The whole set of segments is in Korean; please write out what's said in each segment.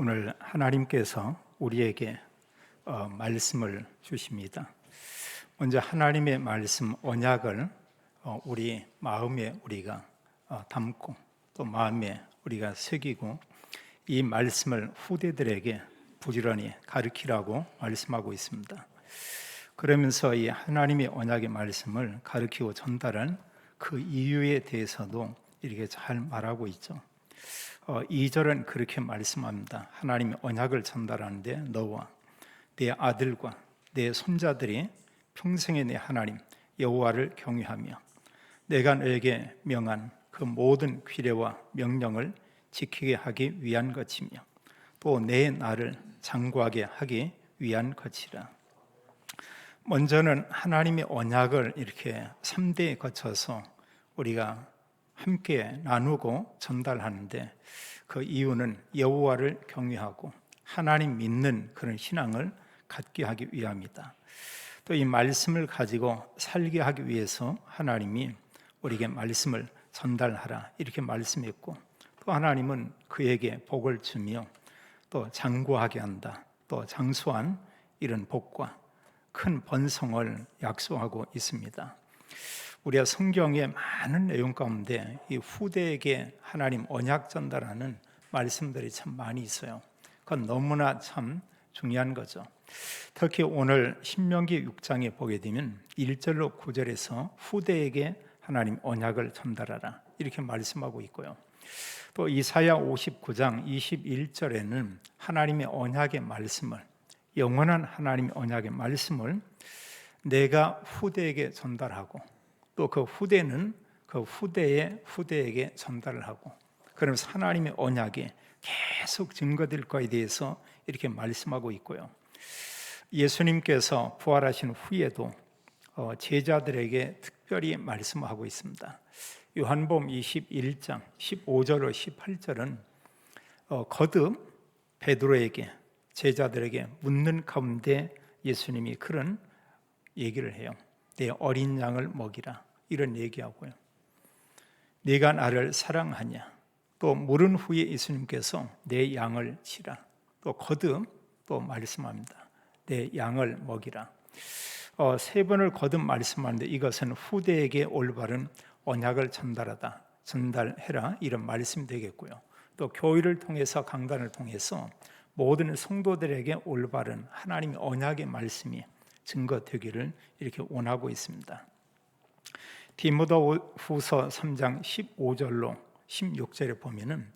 오늘 하나님께서 우리에게 말씀을 주십니다. 먼저 하나님의 말씀 언약을 우리 마음에 우리가 담고 또 마음에 우리가 새기고 이 말씀을 후대들에게 부지런히 가르치라고 말씀하고 있습니다. 그러면서 이 하나님의 언약의 말씀을 가르치고 전달한 그 이유에 대해서도 이렇게 잘 말하고 있죠. 2절은 그렇게 말씀합니다. 하나님의 언약을 전달하는데 너와 내 아들과 내 손자들이 평생에 내 하나님 여호와를 경외하며 내가 너에게 명한 그 모든 규례와 명령을 지키게 하기 위한 것이며 또 내 나를 장구하게 하기 위한 것이라. 먼저는 하나님의 언약을 이렇게 3대에 거쳐서 우리가 함께 나누고 전달하는데 그 이유는 여호와를 경외하고 하나님 믿는 그런 신앙을 갖게 하기 위함이다. 또 이 말씀을 가지고 살게 하기 위해서 하나님이 우리에게 말씀을 전달하라 이렇게 말씀했고, 또 하나님은 그에게 복을 주며 또 장구하게 한다. 또 장수한 이런 복과 큰 번성을 약속하고 있습니다. 우리가 성경의 많은 내용 가운데 이 후대에게 하나님 언약 전달하는 말씀들이 참 많이 있어요. 그건 너무나 참 중요한 거죠. 특히 오늘 신명기 6장에 보게 되면 1절로 9절에서 후대에게 하나님 언약을 전달하라 이렇게 말씀하고 있고요. 또 이사야 59장 21절에는 하나님의 언약의 말씀을, 영원한 하나님의 언약의 말씀을 내가 후대에게 전달하고 또 그 후대는 그 후대의 후대에게 전달을 하고, 그러면서 하나님의 언약이 계속 증거될 것에 대해서 이렇게 말씀하고 있고요. 예수님께서 부활하신 후에도 제자들에게 특별히 말씀하고 있습니다. 요한복음 21장 15절로 18절은 거듭 베드로에게 제자들에게 묻는 가운데 예수님이 그런 얘기를 해요. 내 어린 양을 먹이라 이런 얘기하고요. 네가 나를 사랑하냐, 또 물은 후에 예수님께서 내 양을 치라, 또 거듭 또 말씀합니다. 내 양을 먹이라. 세 번을 거듭 말씀하는데 이것은 후대에게 올바른 언약을 전달해라 이런 말씀이 되겠고요. 또 교회를 통해서 강단을 통해서 모든 성도들에게 올바른 하나님의 언약의 말씀이 증거되기를 이렇게 원하고 있습니다. 디모데후서 3장 15절로 16절에 보면은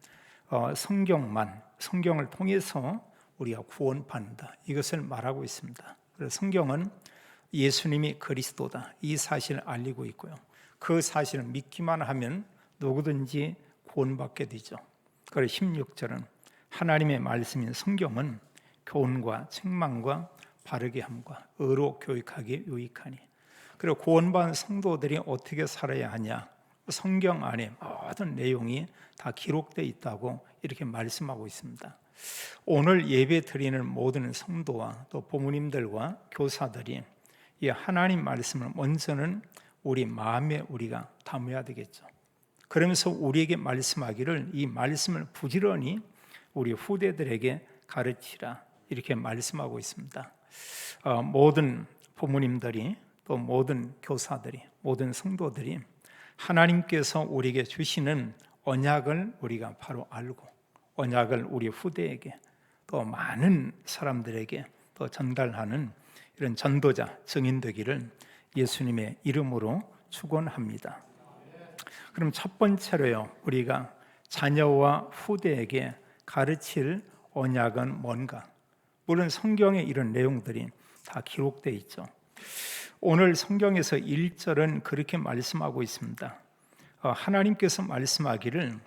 성경을 통해서 우리가 구원받는다 이것을 말하고 있습니다. 그래서 성경은 예수님이 그리스도다 이 사실을 알리고 있고요. 그 사실을 믿기만 하면 누구든지 구원받게 되죠. 그래서 16절은 하나님의 말씀인 성경은 교훈과 책망과 바르게 함과 의로 교육하기에 유익하니. 그리고 구원받은 성도들이 어떻게 살아야 하냐, 성경 안에 모든 내용이 다 기록되어 있다고 이렇게 말씀하고 있습니다. 오늘 예배 드리는 모든 성도와 또 부모님들과 교사들이 이 하나님 말씀을 먼저는 우리 마음에 우리가 담아야 되겠죠. 그러면서 우리에게 말씀하기를 이 말씀을 부지런히 우리 후대들에게 가르치라 이렇게 말씀하고 있습니다. 모든 부모님들이 또 모든 교사들이 모든 성도들이 하나님께서 우리에게 주시는 언약을 우리가 바로 알고 언약을 우리 후대에게 또 많은 사람들에게 또 전달하는 이런 전도자 증인되기를 예수님의 이름으로 축원합니다. 그럼 첫 번째로요, 우리가 자녀와 후대에게 가르칠 언약은 뭔가? 물론 성경에 이런 내용들이 다 기록되어 있죠. 오늘 성경에서 1절은 그렇게 말씀하고 있습니다. 하나님께서 말씀하기를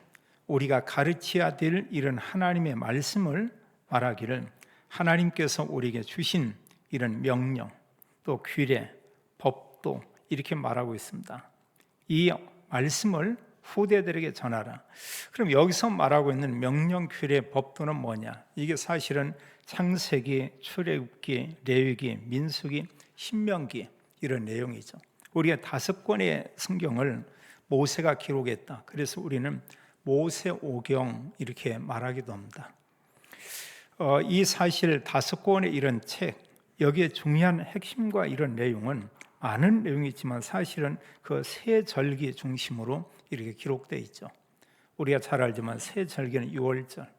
우리가 가르쳐야 될 이런 하나님의 말씀을 말하기를 하나님께서 우리에게 주신 이런 명령 또 규례 법도 이렇게 말하고 있습니다. 이 말씀을 후대들에게 전하라. 그럼 여기서 말하고 있는 명령 규례 법도는 뭐냐? 이게 사실은 창세기, 출애굽기, 레위기, 민수기, 신명기 이런 내용이죠. 우리가 5권의 성경을 모세가 기록했다. 그래서 우리는 모세오경 이렇게 말하기도 합니다. 이 사실 5권의 이런 책, 여기에 중요한 핵심과 이런 내용은 많은 내용이 있지만 사실은 그 세 절기 중심으로 이렇게 기록되어 있죠. 우리가 잘 알지만 세 절기는 유월절,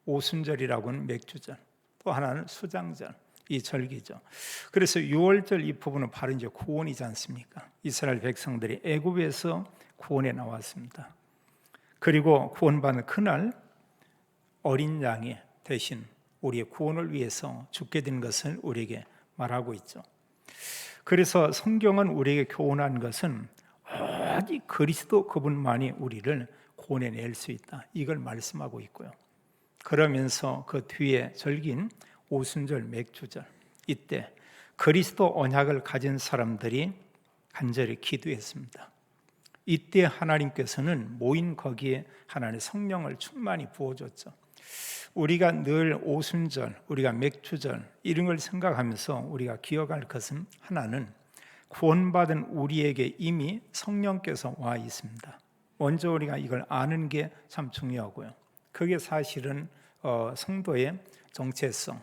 오순절이라고는 맥주절, 또 하나는 수장절, 이 절기죠. 그래서 유월절 이 부분은 바로 이제 구원이지 않습니까? 이스라엘 백성들이 애굽에서 구원에 나왔습니다. 그리고 구원받는 그날 어린 양이 대신 우리의 구원을 위해서 죽게 된 것을 우리에게 말하고 있죠. 그래서 성경은 우리에게 교훈한 것은 오직 그리스도 그분만이 우리를 구원해낼 수 있다, 이걸 말씀하고 있고요. 그러면서 그 뒤에 절기인 오순절, 맥주절, 이때 그리스도 언약을 가진 사람들이 간절히 기도했습니다. 이때 하나님께서는 모인 거기에 하나님의 성령을 충만히 부어줬죠. 우리가 늘 오순절, 우리가 맥주절 이런 걸 생각하면서 우리가 기억할 것은 하나는 구원받은 우리에게 이미 성령께서 와 있습니다. 먼저 우리가 이걸 아는 게 참 중요하고요. 그게 사실은 성도의 정체성,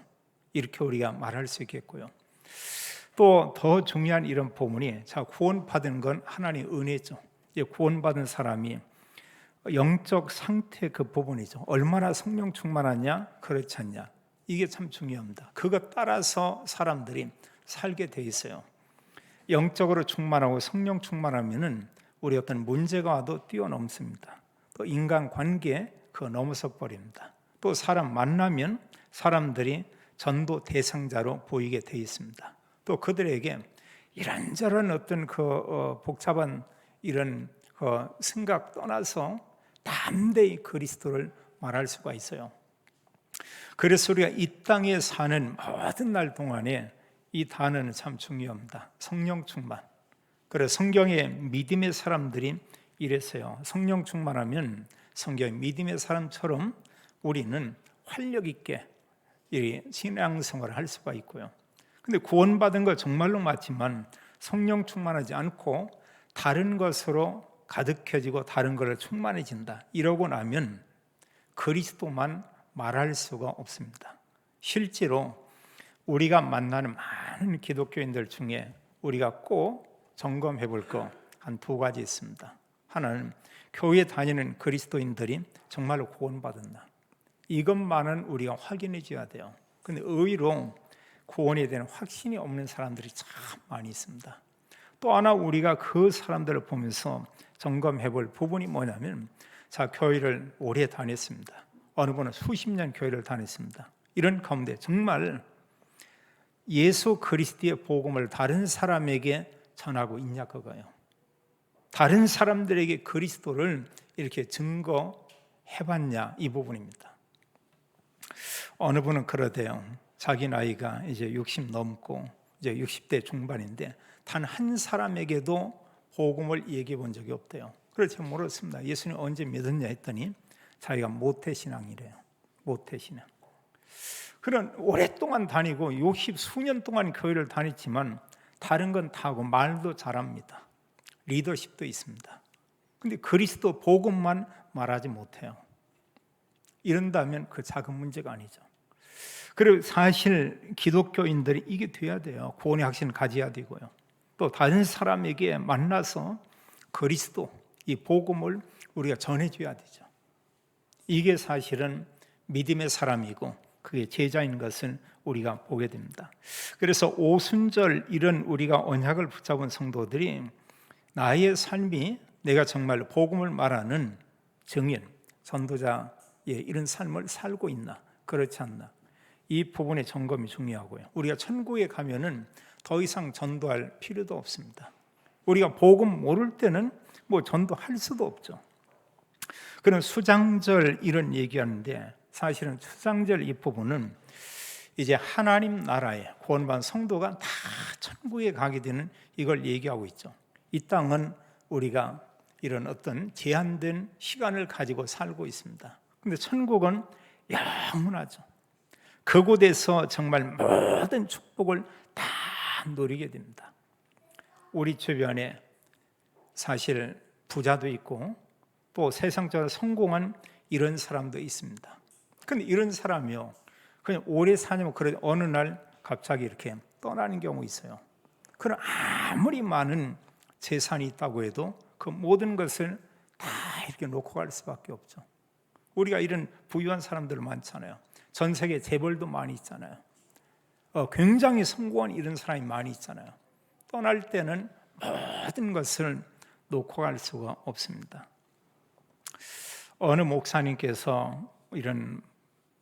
이렇게 우리가 말할 수 있겠고요. 또 더 중요한 이런 부분이, 자, 구원받은 건 하나님의 은혜죠. 구원받은 사람이 영적 상태 그 부분이죠. 얼마나 성령 충만하냐, 그렇지 않냐, 이게 참 중요합니다. 그것 따라서 사람들이 살게 돼 있어요. 영적으로 충만하고 성령 충만하면은 우리 어떤 문제가 와도 뛰어넘습니다. 또 인간관계 그거 넘어서 버립니다. 또 사람 만나면 사람들이 전도 대상자로 보이게 돼 있습니다. 또 그들에게 이런저런 어떤 복잡한 이런 생각 떠나서 담대히 그리스도를 말할 수가 있어요. 그래서 우리가 이 땅에 사는 모든 날 동안에 이 단어는 참 중요합니다. 성령 충만. 그래서 성경의 믿음의 사람들이 이랬어요. 성령 충만하면 성경의 믿음의 사람처럼 우리는 활력 있게 신앙생활을 할 수가 있고요. 근데 구원받은 거 정말로 맞지만 성령 충만하지 않고 다른 것으로 가득해지고 다른 것을 충만해진다, 이러고 나면 그리스도만 말할 수가 없습니다. 실제로 우리가 만나는 많은 기독교인들 중에 우리가 꼭 점검해 볼 거 한 2가지 있습니다. 하나는 교회 다니는 그리스도인들이 정말로 구원받았나, 이것만은 우리가 확인해 줘야 돼요. 근데 의외로 구원에 대한 확신이 없는 사람들이 참 많이 있습니다. 또 하나 우리가 그 사람들을 보면서 점검해 볼 부분이 뭐냐면, 자, 교회를 오래 다녔습니다. 어느 분은 수십 년 교회를 다녔습니다. 이런 가운데 정말 예수 그리스도의 복음을 다른 사람에게 전하고 있냐, 그거예요. 다른 사람들에게 그리스도를 이렇게 증거해봤냐, 이 부분입니다. 어느 분은 그러대요. 자기 나이가 이제 60 넘고 이제 60대 중반인데 단 한 사람에게도 복음을 얘기해 본 적이 없대요. 그래서 물었습니다. 예수님 언제 믿었냐 했더니 자기가 모태신앙이래요. 모태신앙. 그런 오랫동안 다니고 60 수년 동안 교회를 다녔지만 다른 건 다 하고 말도 잘합니다. 리더십도 있습니다. 근데 그리스도 복음만 말하지 못해요. 이런다면 그 작은 문제가 아니죠. 그리고 사실 기독교인들이 이게 돼야 돼요. 구원의 확신을 가져야 되고요. 또 다른 사람에게 만나서 그리스도, 이 복음을 우리가 전해줘야 되죠. 이게 사실은 믿음의 사람이고 그게 제자인 것을 우리가 보게 됩니다. 그래서 오순절 이런 우리가 언약을 붙잡은 성도들이 나의 삶이 내가 정말 복음을 말하는 증인, 전도자의 이런 삶을 살고 있나, 그렇지 않나, 이 부분의 점검이 중요하고요. 우리가 천국에 가면은 더 이상 전도할 필요도 없습니다. 우리가 복음 모를 때는 뭐 전도할 수도 없죠. 그럼 수장절 이런 얘기하는데 사실은 수장절 이 부분은 이제 하나님 나라에 구원받은 성도가 다 천국에 가게 되는 이걸 얘기하고 있죠. 이 땅은 우리가 이런 어떤 제한된 시간을 가지고 살고 있습니다. 근데 천국은 영원하죠. 그곳에서 정말 모든 축복을 다 누리게 됩니다. 우리 주변에 사실 부자도 있고 또 세상적으로 성공한 이런 사람도 있습니다. 근데 이런 사람이요, 그냥 오래 사냐면 그래 어느 날 갑자기 이렇게 떠나는 경우 있어요. 그럼 아무리 많은 재산이 있다고 해도 그 모든 것을 다 이렇게 놓고 갈 수밖에 없죠. 우리가 이런 부유한 사람들 많잖아요. 전 세계 재벌도 많이 있잖아요. 굉장히 성공한 이런 사람이 많이 있잖아요. 떠날 때는 모든 것을 놓고 갈 수가 없습니다. 어느 목사님께서 이런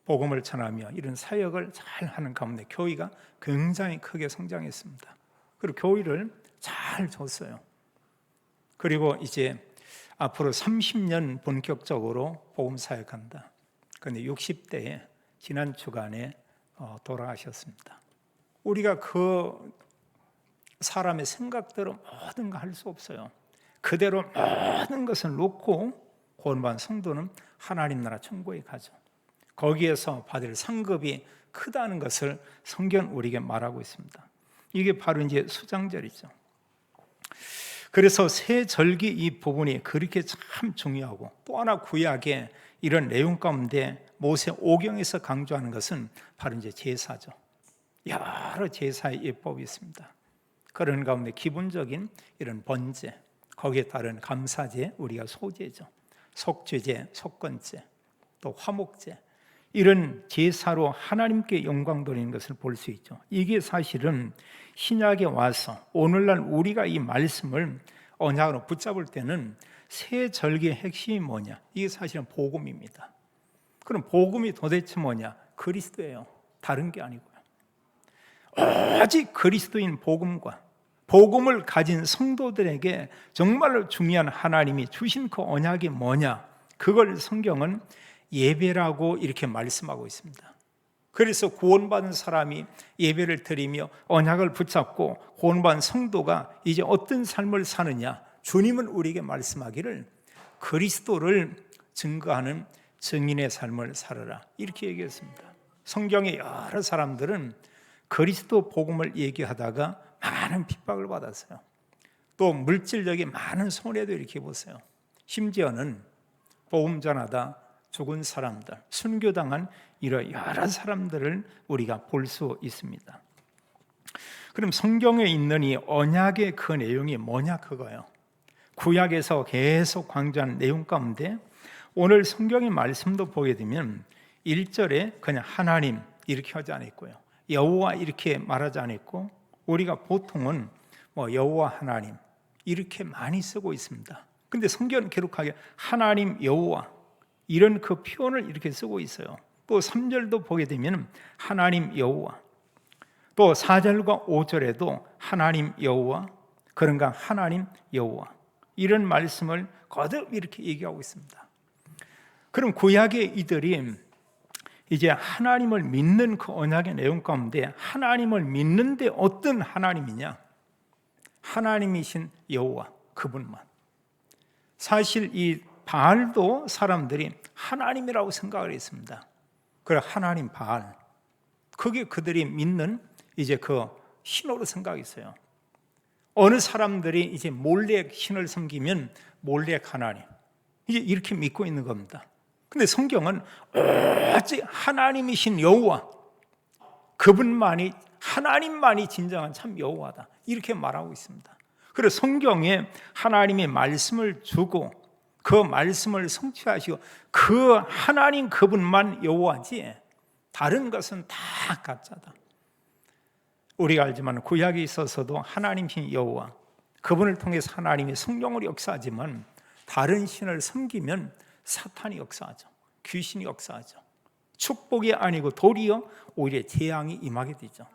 복음을 전하며 이런 사역을 잘 하는 가운데 교회가 굉장히 크게 성장했습니다. 그리고 교회를 잘 줬어요. 그리고 이제 앞으로 30년 본격적으로 복음 사역한다. 그런데 60대에 지난 주간에 돌아가셨습니다. 우리가 그 사람의 생각대로 모든 거 할 수 없어요. 그대로 모든 것을 놓고 구원받은 성도는 하나님 나라 천국에 가죠. 거기에서 받을 상급이 크다는 것을 성경은 우리에게 말하고 있습니다. 이게 바로 이제 수장절이죠. 그래서 새 절기 이 부분이 그렇게 참 중요하고, 또 하나 구약의 이런 내용 가운데 모세 오경에서 강조하는 것은 바로 이제 제사죠. 여러 제사의 예법이 있습니다. 그런 가운데 기본적인 이런 번제, 거기에 따른 감사제, 우리가 소제죠. 속죄제, 속건제, 또 화목제, 이런 제사로 하나님께 영광 돌리는 것을 볼 수 있죠. 이게 사실은 신약에 와서 오늘날 우리가 이 말씀을 언약으로 붙잡을 때는 새 절기의 핵심이 뭐냐? 이게 사실은 복음입니다. 그럼 복음이 도대체 뭐냐? 그리스도예요. 다른 게 아니고요. 오직 그리스도인 복음과 복음을 가진 성도들에게 정말로 중요한 하나님이 주신 그 언약이 뭐냐? 그걸 성경은 예배라고 이렇게 말씀하고 있습니다. 그래서 구원받은 사람이 예배를 드리며 언약을 붙잡고 구원받은 성도가 이제 어떤 삶을 사느냐? 주님은 우리에게 말씀하기를 그리스도를 증거하는 증인의 삶을 살아라, 이렇게 얘기했습니다. 성경의 여러 사람들은 그리스도 복음을 얘기하다가 많은 핍박을 받았어요. 또 물질적인 많은 손해도 이렇게 보세요. 심지어는 복음 전하다 죽은 사람들, 순교당한 이런 여러 사람들을 우리가 볼 수 있습니다. 그럼 성경에 있는 이 언약의 그 내용이 뭐냐, 그거예요. 구약에서 계속 강조한 내용 가운데 오늘 성경의 말씀도 보게 되면 1절에 그냥 하나님 이렇게 하지 않았고요, 여호와 이렇게 말하지 않았고, 우리가 보통은 여호와 하나님 이렇게 많이 쓰고 있습니다. 근데 성경은 기록하게 하나님 여호와 이런 그 표현을 이렇게 쓰고 있어요. 또 3절도 보게 되면 하나님 여호와, 또 4절과 5절에도 하나님 여호와, 그런가 하나님 여호와, 이런 말씀을 거듭 이렇게 얘기하고 있습니다. 그럼 구약의 이들이 이제 하나님을 믿는 그 언약의 내용 가운데 하나님을 믿는데 어떤 하나님이냐? 하나님이신 여호와, 그분만. 사실 이 바알도 사람들이 하나님이라고 생각을 했습니다. 그래, 하나님 바알, 그게 그들이 믿는 이제 그 신으로 생각했어요. 어느 사람들이 이제 몰렉 신을 섬기면 몰렉 하나님, 이제 이렇게 믿고 있는 겁니다. 근데 성경은 오직 하나님이신 여호와, 그분만이, 하나님만이 진정한 참 여호와다, 이렇게 말하고 있습니다. 그래서 성경에 하나님의 말씀을 주고 그 말씀을 성취하시고 그 하나님 그분만 여호와지 다른 것은 다 가짜다. 우리가 알지만 구약에 있어서도 하나님이신 여호와, 그분을 통해서 하나님이 성령으로 역사하지만 다른 신을 섬기면 사탄이 역사하죠. 귀신이 역사하죠. 축복이 아니고 도리어 오히려 재앙이 임하게 되죠.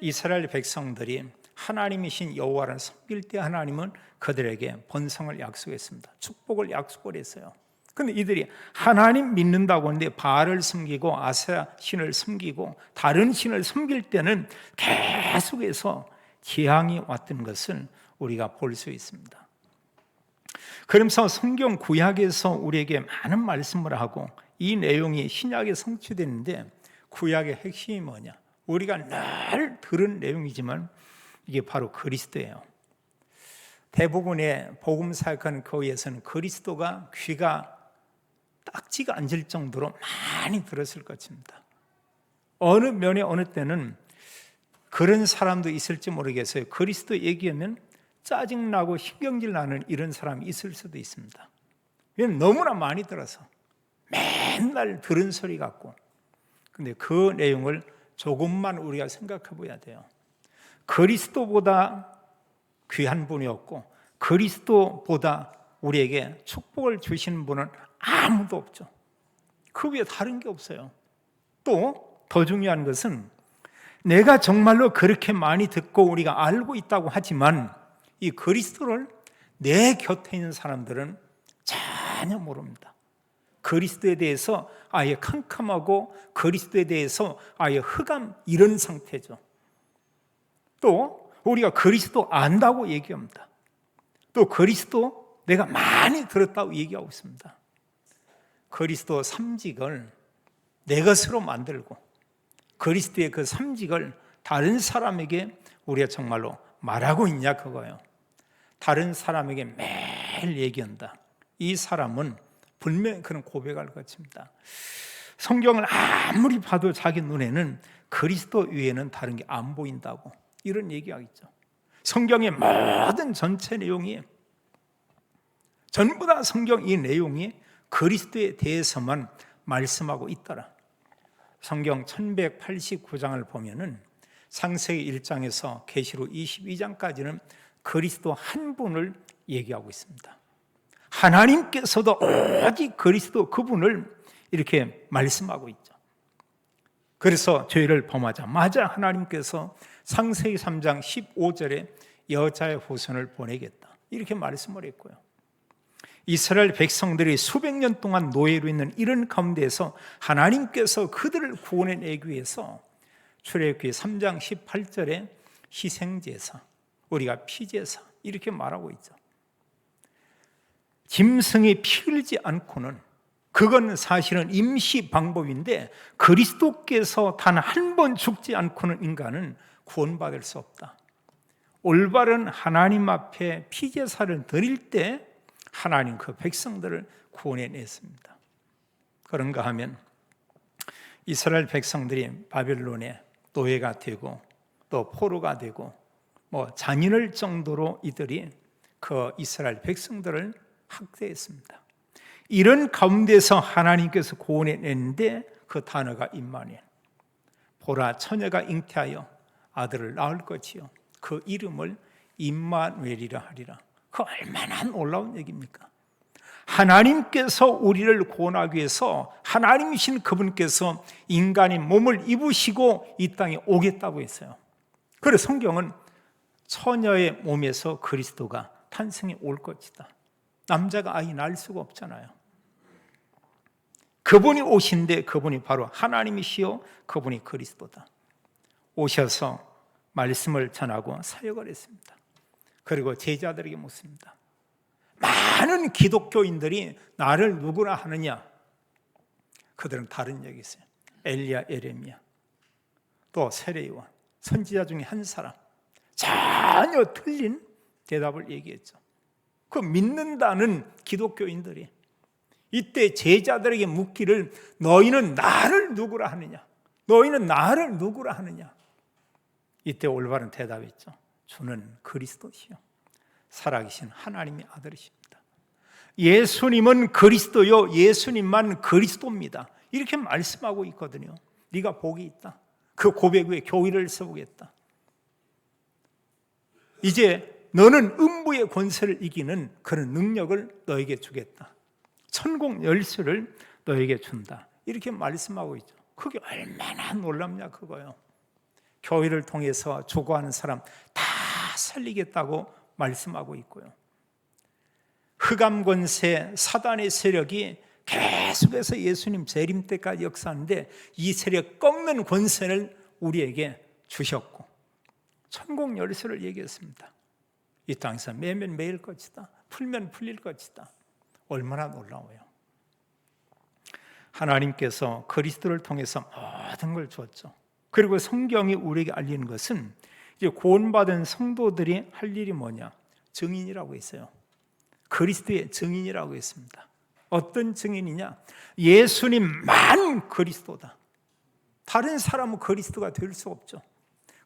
이스라엘 백성들이 하나님이신 여호와를 섬길 때 하나님은 그들에게 번성을 약속했습니다. 축복을 약속을 했어요. 그런데 이들이 하나님 믿는다고 하는데 바알을 섬기고 아세라 신을 섬기고 다른 신을 섬길 때는 계속해서 재앙이 왔던 것을 우리가 볼 수 있습니다. 그러면서 성경 구약에서 우리에게 많은 말씀을 하고 이 내용이 신약에 성취되는데 구약의 핵심이 뭐냐? 우리가 늘 들은 내용이지만 이게 바로 그리스도예요. 대부분의 복음 사역하는 교회에서는 그리스도가 귀가 딱지가 앉을 정도로 많이 들었을 것입니다. 어느 면에 어느 때는 그런 사람도 있을지 모르겠어요. 그리스도 얘기하면 짜증나고 신경질 나는 이런 사람이 있을 수도 있습니다. 왜냐하면 너무나 많이 들어서 맨날 들은 소리 같고. 근데 그 내용을 조금만 우리가 생각해 봐야 돼요. 그리스도보다 귀한 분이 없고 그리스도보다 우리에게 축복을 주시는 분은 아무도 없죠. 그 위에 다른 게 없어요. 또 더 중요한 것은 내가 정말로 그렇게 많이 듣고 우리가 알고 있다고 하지만 이 그리스도를 내 곁에 있는 사람들은 전혀 모릅니다. 그리스도에 대해서 아예 캄캄하고 그리스도에 대해서 아예 흑암 이런 상태죠. 또 우리가 그리스도 안다고 얘기합니다. 또 그리스도 내가 많이 들었다고 얘기하고 있습니다. 그리스도 삼직을 내 것으로 만들고 그리스도의 그 삼직을 다른 사람에게 우리가 정말로 말하고 있냐 그거예요. 다른 사람에게 매일 얘기한다. 이 사람은 분명히 그런 고백을 거칩니다. 성경을 아무리 봐도 자기 눈에는 그리스도 위에는 다른 게 안 보인다고 이런 얘기하겠죠. 성경의 모든 전체 내용이 전부 다 성경 이 내용이 그리스도에 대해서만 말씀하고 있더라. 성경 1189장을 보면은 창세기 1장에서 계시록 22장까지는 그리스도 한 분을 얘기하고 있습니다. 하나님께서도 오직 그리스도 그분을 이렇게 말씀하고 있죠. 그래서 죄를 범하자마자 하나님께서 창세기 3장 15절에 여자의 후손을 보내겠다 이렇게 말씀을 했고요. 이스라엘 백성들이 수백 년 동안 노예로 있는 이런 가운데에서 하나님께서 그들을 구원해내기 위해서 출애굽기 3장 18절에 희생제사, 우리가 피제사 이렇게 말하고 있죠. 짐승이 피 흘리지 않고는 그건 사실은 임시 방법인데 그리스도께서 단 한 번 죽지 않고는 인간은 구원받을 수 없다. 올바른 하나님 앞에 피제사를 드릴 때 하나님 그 백성들을 구원해냈습니다. 그런가 하면 이스라엘 백성들이 바벨론에 노예가 되고 또 포로가 되고 잔인할 정도로 이들이 그 이스라엘 백성들을 학대했습니다. 이런 가운데서 하나님께서 구원해냈는데 그 단어가 임마누엘. 보라 처녀가 잉태하여 아들을 낳을 것이요 그 이름을 임마누엘이라 하리라. 그 얼마나 놀라운 얘기입니까? 하나님께서 우리를 구원하기 위해서 하나님이신 그분께서 인간의 몸을 입으시고 이 땅에 오겠다고 했어요. 그래서 성경은 처녀의 몸에서 그리스도가 탄생해 올 것이다. 남자가 아이 낳을 수가 없잖아요. 그분이 오신데 그분이 바로 하나님이시요 그분이 그리스도다. 오셔서 말씀을 전하고 사역을 했습니다. 그리고 제자들에게 묻습니다. 많은 기독교인들이 나를 누구라 하느냐? 그들은 다른 얘기 있어요. 엘리야, 에레미야, 또 세례요한, 선지자 중에 한 사람. 전혀 틀린 대답을 얘기했죠. 그 믿는다는 기독교인들이 이때 제자들에게 묻기를 너희는 나를 누구라 하느냐? 너희는 나를 누구라 하느냐? 이때 올바른 대답했죠. 주는 그리스도시요 살아계신 하나님의 아들이십니다. 예수님은 그리스도요 예수님만 그리스도입니다. 이렇게 말씀하고 있거든요. 네가 복이 있다. 그 고백 위에 교회를 세우겠다. 이제 너는 음부의 권세를 이기는 그런 능력을 너에게 주겠다. 천국 열쇠를 너에게 준다. 이렇게 말씀하고 있죠. 그게 얼마나 놀랍냐 그거요. 교회를 통해서 조거하는 사람 다 살리겠다고 말씀하고 있고요. 흑암 권세, 사단의 세력이 계속해서 예수님 재림 때까지 역사하는데 이 세력 꺾는 권세를 우리에게 주셨고 천국 열쇠를 얘기했습니다. 이 땅에서 매면 매일 것이다. 풀면 풀릴 것이다. 얼마나 놀라워요. 하나님께서 그리스도를 통해서 모든 걸 주었죠. 그리고 성경이 우리에게 알리는 것은 이제 구원받은 성도들이 할 일이 뭐냐? 증인이라고 했어요. 그리스도의 증인이라고 했습니다. 어떤 증인이냐? 예수님만 그리스도다. 다른 사람은 그리스도가 될 수 없죠.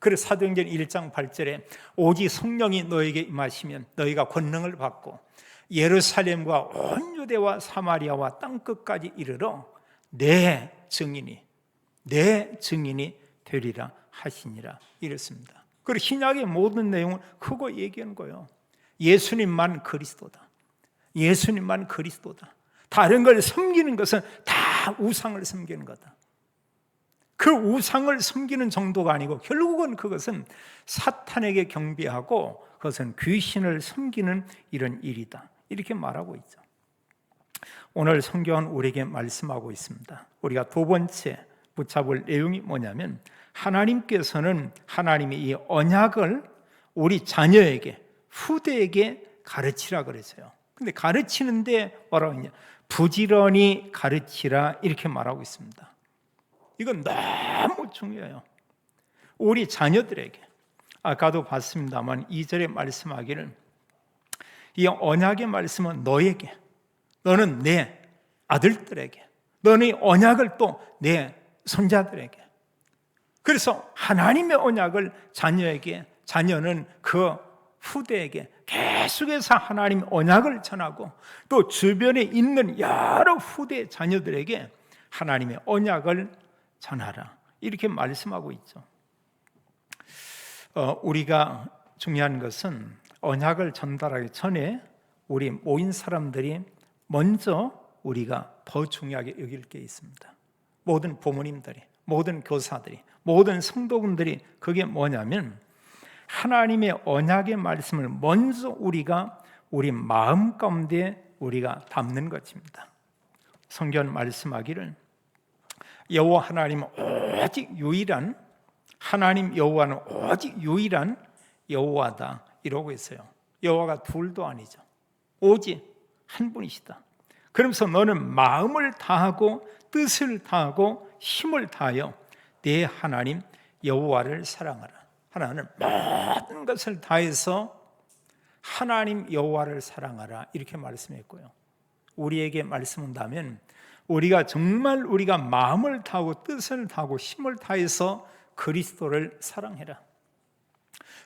그래서 사도행전 1장 8절에 오직 성령이 너에게 임하시면 너희가 권능을 받고 예루살렘과 온 유대와 사마리아와 땅끝까지 이르러 내 증인이 되리라 하시니라 이랬습니다. 그리고 신약의 모든 내용은 그거 얘기하는 거예요. 예수님만 그리스도다. 예수님만 그리스도다. 다른 걸 섬기는 것은 다 우상을 섬기는 거다. 그 우상을 섬기는 정도가 아니고 결국은 그것은 사탄에게 경배하고 그것은 귀신을 섬기는 이런 일이다. 이렇게 말하고 있죠. 오늘 성경은 우리에게 말씀하고 있습니다. 우리가 두 번째 붙잡을 내용이 뭐냐면 하나님께서는 하나님의 이 언약을 우리 자녀에게 후대에게 가르치라 그랬어요. 근데 가르치는데 뭐라고 했냐? 부지런히 가르치라 이렇게 말하고 있습니다. 이건 너무 중요해요. 우리 자녀들에게 아까도 봤습니다만 2절에 말씀하기를 이 언약의 말씀은 너에게, 너는 내 아들들에게, 너는 이 언약을 또 내 손자들에게. 그래서 하나님의 언약을 자녀에게, 자녀는 그 후대에게 계속해서 하나님 언약을 전하고 또 주변에 있는 여러 후대 자녀들에게 하나님의 언약을 전하라 이렇게 말씀하고 있죠. 우리가 중요한 것은 언약을 전달하기 전에 우리 모인 사람들이 먼저 우리가 더 중요하게 여길 게 있습니다. 모든 부모님들이, 모든 교사들이, 모든 성도분들이 그게 뭐냐면 하나님의 언약의 말씀을 먼저 우리가 우리 마음 가운데 우리가 담는 것입니다. 성경 말씀하기를 여호와 하나님은 오직 유일한 하나님 여호와는 오직 유일한 여호와다 이러고 있어요. 여호와가 둘도 아니죠. 오직 한 분이시다. 그러면서 너는 마음을 다하고 뜻을 다하고 힘을 다하여 내 하나님 여호와를 사랑하라. 하나는 모든 것을 다해서 하나님 여호와를 사랑하라 이렇게 말씀했고요. 우리에게 말씀한다면 우리가 정말 우리가 마음을 다하고 뜻을 다하고 힘을 다해서 그리스도를 사랑해라.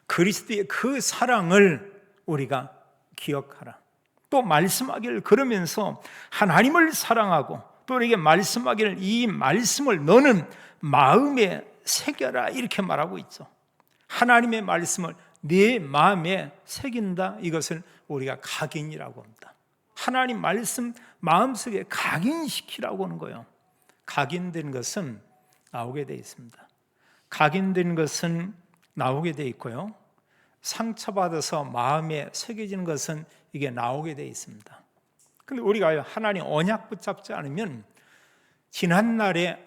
그리스도의 그 사랑을 우리가 기억하라. 또 말씀하기를 그러면서 하나님을 사랑하고 또 우리에게 말씀하기를 이 말씀을 너는 마음에 새겨라 이렇게 말하고 있죠. 하나님의 말씀을 내 마음에 새긴다. 이것을 우리가 각인이라고 합니다. 하나님 말씀 마음속에 각인시키라고 하는 거예요. 각인된 것은 나오게 되어 있습니다. 각인된 것은 나오게 되어 있고요. 상처받아서 마음에 새겨지는 것은 이게 나오게 되어 있습니다. 그런데 우리가 하나님 언약 붙잡지 않으면 지난날에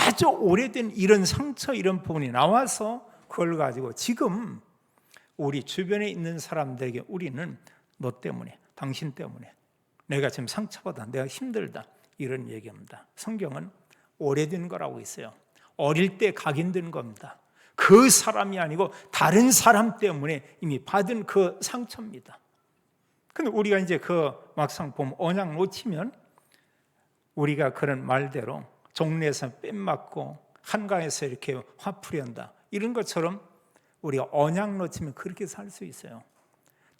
아주 오래된 이런 상처 이런 부분이 나와서 그걸 가지고 지금 우리 주변에 있는 사람들에게 우리는 너 때문에, 당신 때문에 내가 지금 상처받아, 내가 힘들다 이런 얘기합니다. 성경은 오래된 거라고 있어요. 어릴 때 각인된 겁니다. 그 사람이 아니고 다른 사람 때문에 이미 받은 그 상처입니다. 근데 우리가 이제 그 막상 보면 언약 놓치면 우리가 그런 말대로 종래에서 뺨맞고 한가해서 이렇게 화풀이 한다 이런 것처럼 우리가 언약 놓치면 그렇게 살 수 있어요.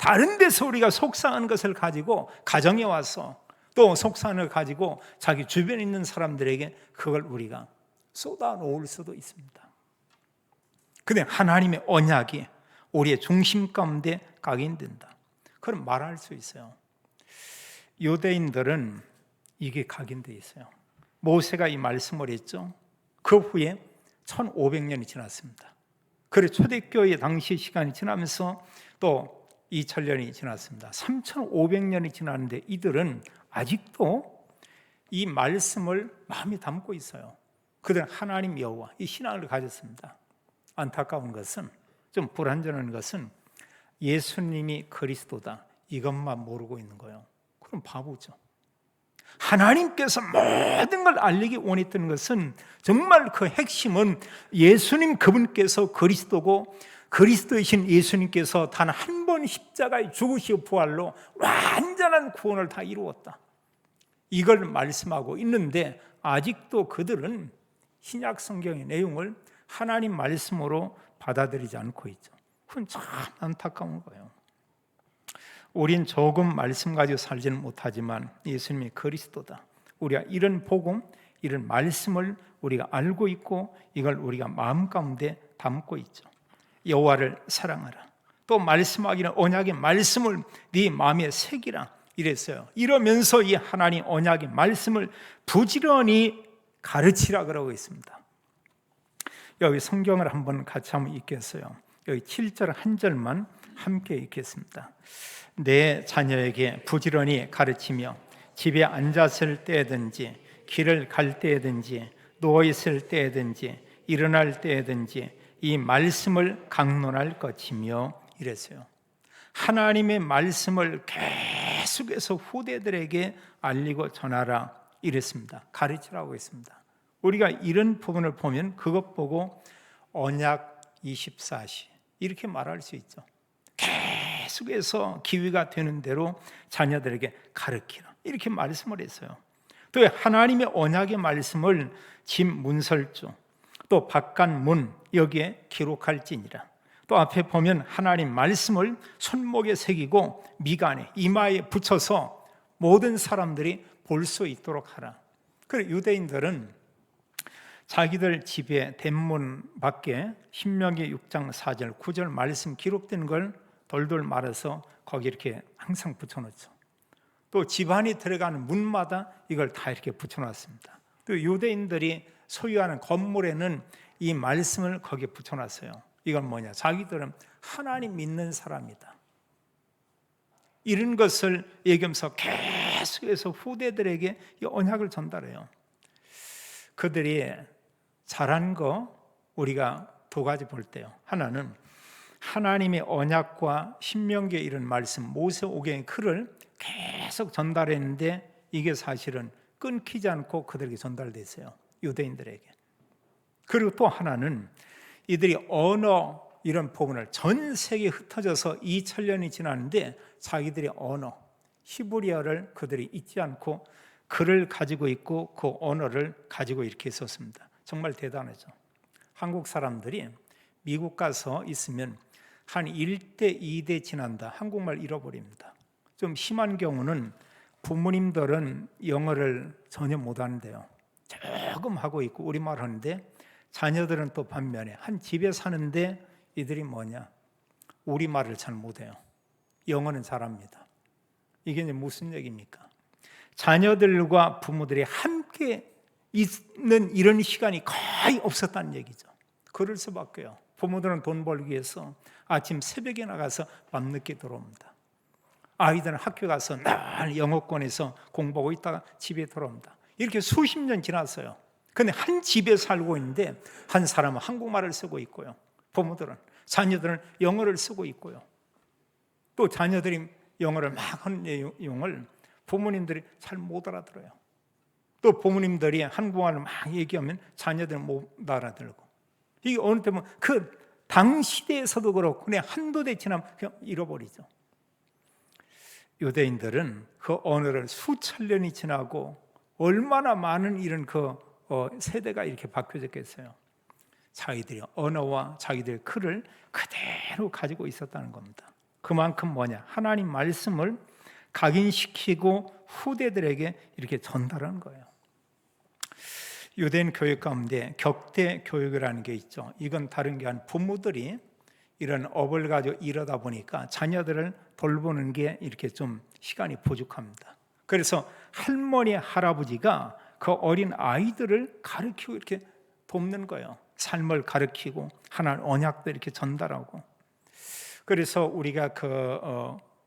다른 데서 우리가 속상한 것을 가지고 가정에 와서 또 속상한 걸 가지고 자기 주변에 있는 사람들에게 그걸 우리가 쏟아놓을 수도 있습니다. 근데 하나님의 언약이 우리의 중심 가운데 각인된다. 그럼 말할 수 있어요. 유대인들은 이게 각인되어 있어요. 모세가 이 말씀을 했죠. 그 후에 1500년이 지났습니다. 그래서 초대교회 당시 시간이 지나면서 또 2000년이 지났습니다. 3500년이 지났는데 이들은 아직도 이 말씀을 마음에 담고 있어요. 그들은 하나님 여호와 이 신앙을 가졌습니다. 안타까운 것은, 좀 불안전한 것은 예수님이 그리스도다 이것만 모르고 있는 거예요. 그럼 바보죠. 하나님께서 모든 걸 알리기 원했던 것은 정말 그 핵심은 예수님 그분께서 그리스도고 그리스도이신 예수님께서 단 한 번 십자가에 죽으시고 부활로 완전한 구원을 다 이루었다. 이걸 말씀하고 있는데 아직도 그들은 신약 성경의 내용을 하나님 말씀으로 받아들이지 않고 있죠. 그건 참 안타까운 거예요. 우린 조금 말씀 가지고 살지는 못하지만 예수님이 그리스도다. 우리가 이런 복음, 이런 말씀을 우리가 알고 있고 이걸 우리가 마음 가운데 담고 있죠. 여호와를 사랑하라. 또 말씀하기는 언약의 말씀을 네 마음에 새기라 이랬어요. 이러면서 이 하나님 언약의 말씀을 부지런히 가르치라 그러고 있습니다. 여기 성경을 한번 같이 한번 읽겠어요. 여기 7절 한 절만 함께 읽겠습니다. 내 자녀에게 부지런히 가르치며 집에 앉았을 때든지 길을 갈 때든지 누워 있을 때든지 일어날 때든지 이 말씀을 강론할 것이며 이랬어요. 하나님의 말씀을 계속해서 후대들에게 알리고 전하라 이랬습니다. 가르치라고 했습니다. 우리가 이런 부분을 보면 그것 보고 언약 24시 이렇게 말할 수 있죠. 계속해서 기회가 되는 대로 자녀들에게 가르치라 이렇게 말씀을 했어요. 또 하나님의 언약의 말씀을 집 문설주 또 바깥문 여기에 기록할지니라. 또 앞에 보면 하나님 말씀을 손목에 새기고 미간에 이마에 붙여서 모든 사람들이 볼 수 있도록 하라. 그리고 유대인들은 자기들 집에 대문 밖에 신명기 6장 4절 9절 말씀 기록된 걸 돌돌 말아서 거기 이렇게 항상 붙여놓죠. 또 집안이 들어가는 문마다 이걸 다 이렇게 붙여놨습니다. 또 유대인들이 소유하는 건물에는 이 말씀을 거기에 붙여놨어요. 이건 뭐냐? 자기들은 하나님 믿는 사람이다. 이런 것을 얘기하면서 계속해서 후대들에게 이 언약을 전달해요. 그들이 잘한 거 우리가 두 가지 볼 때요. 하나는 하나님의 언약과 신명기에 이런 말씀 모세오경의 글을 계속 전달했는데 이게 사실은 끊기지 않고 그들에게 전달됐어요. 유대인들에게. 그리고 또 하나는 이들이 언어 이런 부분을 전 세계에 흩어져서 2000년이 지났는데 자기들의 언어 히브리어를 그들이 잊지 않고 글을 가지고 있고 그 언어를 가지고 이렇게 있었습니다. 정말 대단하죠. 한국 사람들이 미국 가서 있으면 한 1대 2대 지난다 한국말 잃어버립니다. 좀 심한 경우는 부모님들은 영어를 전혀 못하는데요. 조금 하고 있고 우리말 하는데 자녀들은 또 반면에 한 집에 사는데 이들이 뭐냐? 우리말을 잘 못해요. 영어는 잘합니다. 이게 이제 무슨 얘기입니까? 자녀들과 부모들이 함께 있는 이런 시간이 거의 없었다는 얘기죠. 그럴 수밖에요. 부모들은 돈 벌기 위해서 아침 새벽에 나가서 밤늦게 들어옵니다. 아이들은 학교 가서 날 영어권에서 공부하고 있다가 집에 들어옵니다. 이렇게 수십 년 지났어요. 근데 한 집에 살고 있는데 한 사람은 한국말을 쓰고 있고요. 부모들은 자녀들은 영어를 쓰고 있고요. 또 자녀들이 영어를 막 하는 내용을 부모님들이 잘 못 알아들어요. 또 부모님들이 한국말을 막 얘기하면 자녀들은 못 알아들고 이게 어느 때 보면 그 당 시대에서도 그렇고 그냥 한두 대 지나면 그냥 잃어버리죠. 유대인들은 그 언어를 수천 년이 지나고 얼마나 많은 이런 세대가 이렇게 바뀌어졌겠어요. 자기들이 언어와 자기들의 글을 그대로 가지고 있었다는 겁니다. 그만큼 뭐냐? 하나님 말씀을 각인시키고 후대들에게 이렇게 전달하는 거예요. 유대인 교육 가운데 격대 교육이라는 게 있죠. 이건 다른 게 아니라 부모들이 이런 업을 가지고 이러다 보니까 자녀들을 돌보는 게 이렇게 좀 시간이 부족합니다. 그래서 할머니, 할아버지가 그 어린 아이들을 가르치고 이렇게 돕는 거예요. 삶을 가르치고 하나님 언약도 이렇게 전달하고. 그래서 우리가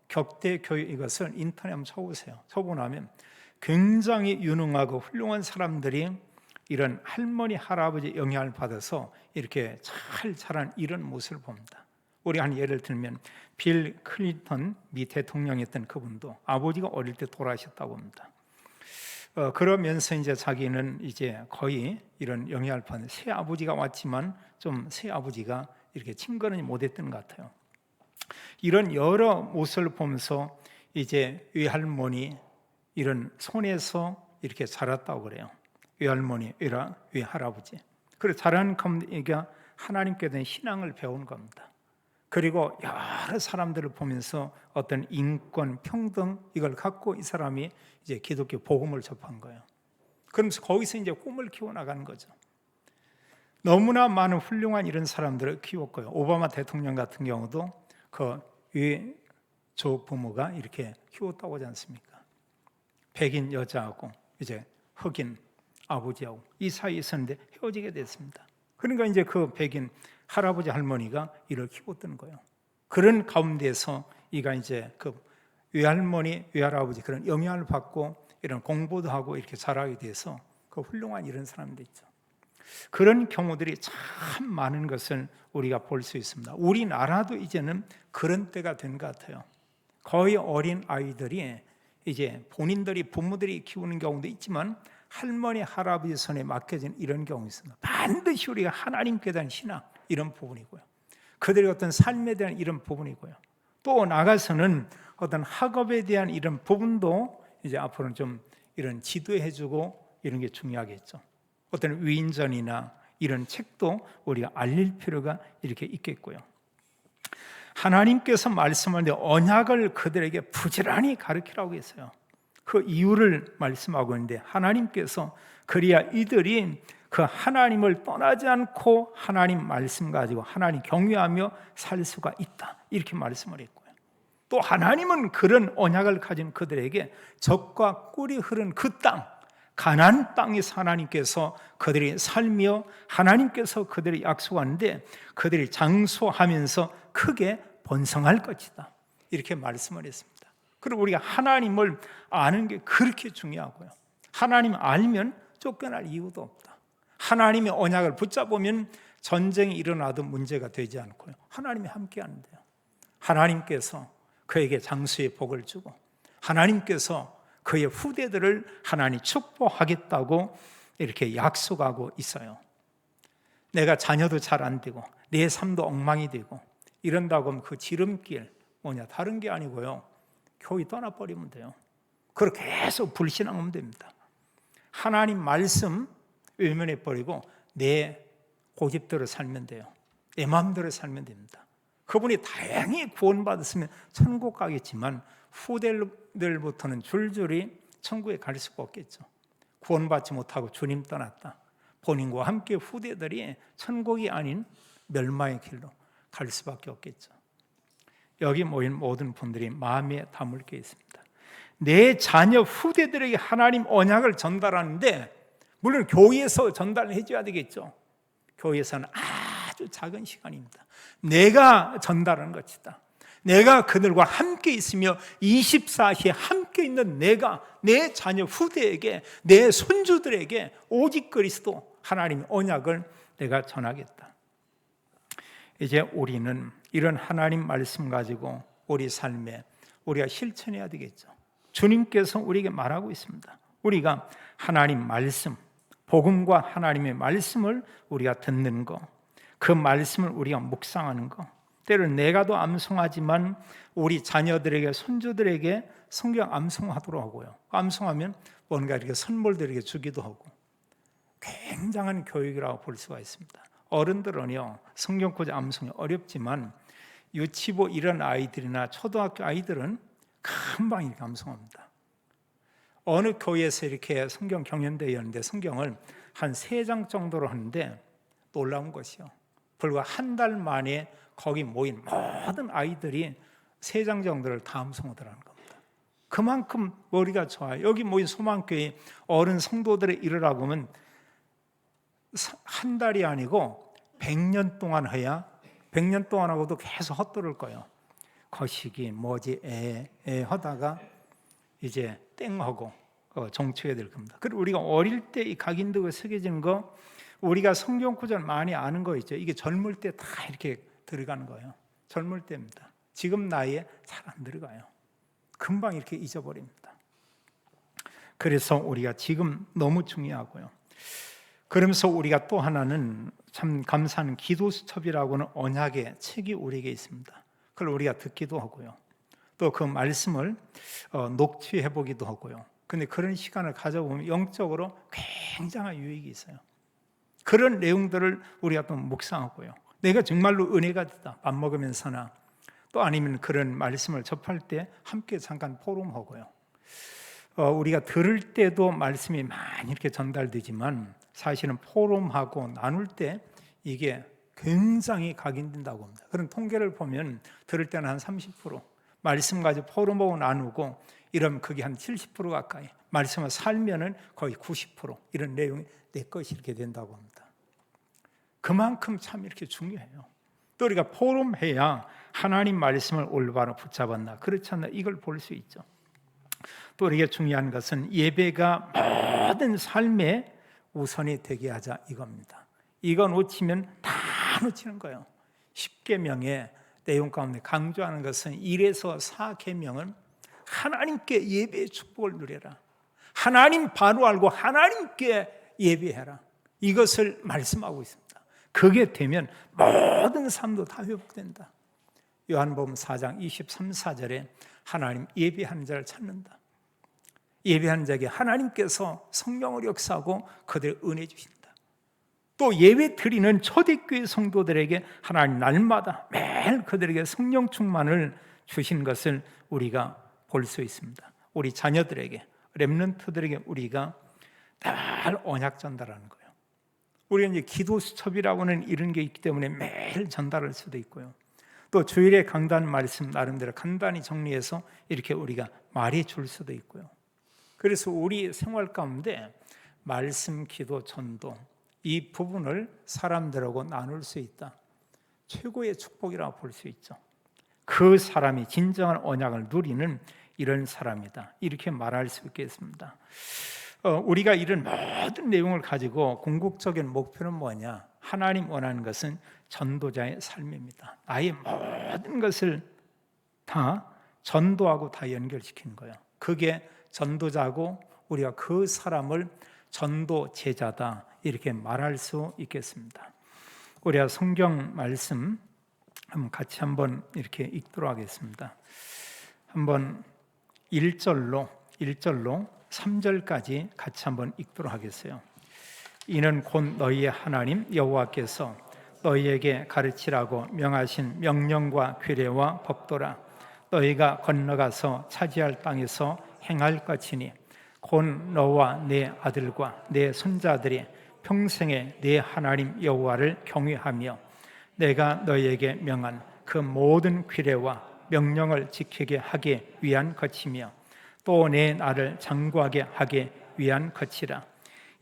격대 교육 이것을 인터넷 한번 쳐보세요. 쳐보고 나면 굉장히 유능하고 훌륭한 사람들이 이런 할머니, 할아버지 영향을 받아서 이렇게 잘 자란 이런 모습을 봅니다. 우리 한 예를 들면 빌 클린턴 미 대통령이었던 그분도 아버지가 어릴 때 돌아가셨다고 합니다. 그러면서 이제 자기는 이제 거의 이런 영향을 받는 새 아버지가 왔지만 좀 새 아버지가 이렇게 친근하지 못했던 것 같아요. 이런 여러 모습을 보면서 이제 외할머니 이런 손에서 이렇게 자랐다고 그래요. 외할머니, 외할아버지. 그리고 자라는 가운데 하나님께 대한 신앙을 배운 겁니다. 그리고 여러 사람들을 보면서 어떤 인권, 평등 이걸 갖고 이 사람이 이제 기독교 복음을 접한 거예요. 그러면서 거기서 이제 꿈을 키워나가는 거죠. 너무나 많은 훌륭한 이런 사람들을 키웠고요. 오바마 대통령 같은 경우도 그 외조 부모가 이렇게 키웠다고 하지 않습니까? 백인 여자하고 이제 흑인 아버지하고 이 사이에 있었는데 헤어지게 됐습니다. 그러니까 이제 그 백인 할아버지 할머니가 이를 키웠던 거예요. 그런 가운데서 이가 이제 그 외할머니 외할아버지 그런 영향을 받고 이런 공부도 하고 이렇게 자라게 돼서 그 훌륭한 이런 사람들 있죠. 그런 경우들이 참 많은 것을 우리가 볼 수 있습니다. 우리나라도 이제는 그런 때가 된 것 같아요. 거의 어린 아이들이 이제 본인들이 부모들이 키우는 경우도 있지만 할머니 할아버지 손에 맡겨진 이런 경우 있습니다. 반드시 우리가 하나님께 대한 신앙 이런 부분이고요. 그들의 어떤 삶에 대한 이런 부분이고요. 또 나가서는 어떤 학업에 대한 이런 부분도 이제 앞으로는 좀 이런 지도해주고 이런 게 중요하겠죠. 어떤 위인전이나 이런 책도 우리가 알릴 필요가 이렇게 있겠고요. 하나님께서 말씀하는데 언약을 그들에게 부지런히 가르치라고 했어요. 그 이유를 말씀하고 있는데 하나님께서 그래야 이들이 그 하나님을 떠나지 않고 하나님 말씀 가지고 하나님 경외하며 살 수가 있다 이렇게 말씀을 했고요. 또 하나님은 그런 언약을 가진 그들에게 젖과 꿀이 흐른 그 땅 가나안 땅에서 하나님께서 그들이 살며 하나님께서 그들이 약속하는데 그들이 장수하면서 크게 번성할 것이다 이렇게 말씀을 했습니다. 그리고 우리가 하나님을 아는 게 그렇게 중요하고요. 하나님 알면 쫓겨날 이유도 없다. 하나님의 언약을 붙잡으면 전쟁이 일어나도 문제가 되지 않고요. 하나님이 함께 하는데요. 하나님께서 그에게 장수의 복을 주고 하나님께서 그의 후대들을 하나님 축복하겠다고 이렇게 약속하고 있어요. 내가 자녀도 잘 안 되고 내 삶도 엉망이 되고 이런다고 하면 그 지름길 뭐냐 다른 게 아니고요. 교회 떠나버리면 돼요. 그렇게 계속 불신앙하면 됩니다. 하나님 말씀 외면해버리고 내 고집대로 살면 돼요. 내 마음대로 살면 됩니다. 그분이 다행히 구원받았으면 천국 가겠지만 후대들부터는 줄줄이 천국에 갈 수가 없겠죠. 구원받지 못하고 주님 떠났다. 본인과 함께 후대들이 천국이 아닌 멸망의 길로 갈 수밖에 없겠죠. 여기 모인 모든 분들이 마음에 담을 게 있습니다. 내 자녀 후대들에게 하나님 언약을 전달하는데 물론 교회에서 전달해 줘야 되겠죠. 교회에서는 아주 작은 시간입니다. 내가 전달하는 것이다. 내가 그들과 함께 있으며 24시에 함께 있는 내가 내 자녀 후대에게 내 손주들에게 오직 그리스도 하나님의 언약을 내가 전하겠다. 이제 우리는 이런 하나님 말씀 가지고 우리 삶에 우리가 실천해야 되겠죠. 주님께서 우리에게 말하고 있습니다. 우리가 하나님 말씀, 복음과 하나님의 말씀을 우리가 듣는 거, 그 말씀을 우리가 묵상하는 거, 때로는 내가도 암송하지만 우리 자녀들에게 손주들에게 성경 암송하도록 하고요. 암송하면 뭔가 이렇게 선물들에게 주기도 하고 굉장한 교육이라고 볼 수가 있습니다. 어른들은요 성경 구절 암송이 어렵지만 유치부 이런 아이들이나 초등학교 아이들은 금방 이렇게 암송합니다. 어느 교회에서 이렇게 성경 경연대회였는데 성경을 한 3장 정도로 하는데 놀라운 것이요. 불과 한 달 만에 거기 모인 모든 아이들이 3장 정도를 다 암송하더라는 겁니다. 그만큼 머리가 좋아요. 여기 모인 소망교회 어른 성도들의 일을 하면 한 달이 아니고 100년 동안 해야 100년 동안 하고도 계속 헛돌을 거예요. 거시기 뭐지 하다가 이제 땡하고 정치해야 될 겁니다. 그리고 우리가 어릴 때 이 각인도가 새겨지는 거 우리가 성경 구절 많이 아는 거 있죠. 이게 젊을 때 다 이렇게 들어가는 거예요. 젊을 때입니다. 지금 나이에 잘 안 들어가요. 금방 이렇게 잊어버립니다. 그래서 우리가 지금 너무 중요하고요. 그러면서 우리가 또 하나는 참 감사한 기도수첩이라고는 언약의 책이 우리에게 있습니다. 그걸 우리가 듣기도 하고요. 또 그 말씀을 녹취해 보기도 하고요. 근데 그런 시간을 가져보면 영적으로 굉장한 유익이 있어요. 그런 내용들을 우리가 또 묵상하고요. 내가 정말로 은혜가 됐다. 밥 먹으면서나 또 아니면 그런 말씀을 접할 때 함께 잠깐 포럼하고요. 우리가 들을 때도 말씀이 많이 이렇게 전달되지만 사실은 포럼하고 나눌 때 이게 굉장히 각인된다고 합니다. 그런 통계를 보면 들을 때는 한 30%, 말씀 가지고 포럼하고 나누고 이러면 그게 한 70% 가까이, 말씀을 살면은 거의 90% 이런 내용이 내 것이 이렇게 된다고 합니다. 그만큼 참 이렇게 중요해요. 또 우리가 포럼해야 하나님 말씀을 올바로 붙잡았나 그렇지 않나 이걸 볼 수 있죠. 또 우리에게 중요한 것은 예배가 모든 삶의 우선이 되게 하자 이겁니다. 이거 놓치면 다 놓치는 거예요. 10계명의 내용 가운데 강조하는 것은 1에서 4계명은 하나님께 예배의 축복을 누려라. 하나님 바로 알고 하나님께 예배해라. 이것을 말씀하고 있습니다. 그게 되면 모든 삶도 다 회복된다. 요한복음 4장 23, 4절에 하나님 예배하는 자를 찾는다. 예배하는 자에게 하나님께서 성령을 역사하고 그들의 은혜 주신다. 또 예배 드리는 초대교회 성도들에게 하나님 날마다 매일 그들에게 성령 충만을 주신 것을 우리가 볼 수 있습니다. 우리 자녀들에게, 렘넌트들에게 우리가 늘 언약 전달하는 거예요. 우리가 이제 기도 수첩이라고는 이런 게 있기 때문에 매일 전달할 수도 있고요. 또 주일에 강단 말씀 나름대로 간단히 정리해서 이렇게 우리가 말해 줄 수도 있고요. 그래서 우리 생활 가운데 말씀, 기도, 전도 이 부분을 사람들하고 나눌 수 있다. 최고의 축복이라고 볼 수 있죠. 그 사람이 진정한 언약을 누리는 이런 사람이다. 이렇게 말할 수 있겠습니다. 우리가 이런 모든 내용을 가지고 궁극적인 목표는 뭐냐? 하나님 원하는 것은 전도자의 삶입니다. 나의 모든 것을 다 전도하고 다 연결시키는 거예요. 그게 전도자고 우리가 그 사람을 전도 제자다 이렇게 말할 수 있겠습니다. 우리가 성경 말씀 같이 한번 이렇게 읽도록 하겠습니다. 한번 1절로 3절까지 같이 한번 읽도록 하겠어요. 이는 곧 너희의 하나님 여호와께서 너희에게 가르치라고 명하신 명령과 규례와 법도라. 너희가 건너가서 차지할 땅에서 행할 것이니 곧 너와 내 아들과 내 손자들이 평생에 내 하나님 여호와를 경외하며 내가 너희에게 명한 그 모든 규례와 명령을 지키게 하기 위한 것이며 또 내 나를 장구하게 하기 위한 것이라.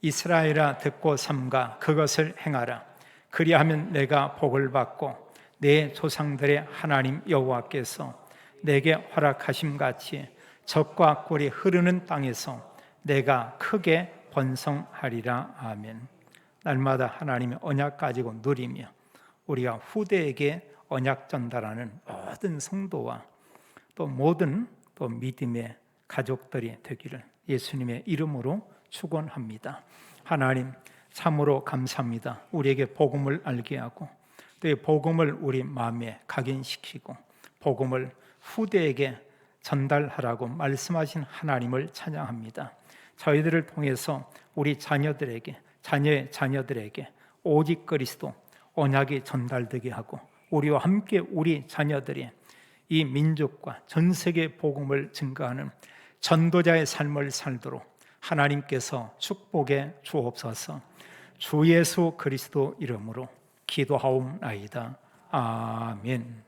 이스라엘아 듣고 삼가 그것을 행하라. 그리하면 내가 복을 받고 내 조상들의 하나님 여호와께서 내게 허락하심같이 젖과 꿀이 흐르는 땅에서 내가 크게 번성하리라. 아멘. 날마다 하나님의 언약 가지고 누리며 우리가 후대에게 언약 전달하는 모든 성도와 또 모든 또 믿음의 가족들이 되기를 예수님의 이름으로 축원합니다. 하나님 참으로 감사합니다. 우리에게 복음을 알게 하고 또 이 복음을 우리 마음에 각인시키고 복음을 후대에게 전달하라고 말씀하신 하나님을 찬양합니다. 저희들을 통해서 우리 자녀들에게 자녀의 자녀들에게 오직 그리스도 언약이 전달되게 하고 우리와 함께 우리 자녀들이 이 민족과 전 세계 복음을 증거하는 전도자의 삶을 살도록 하나님께서 축복해 주옵소서. 주 예수 그리스도 이름으로 기도하옵나이다. 아멘.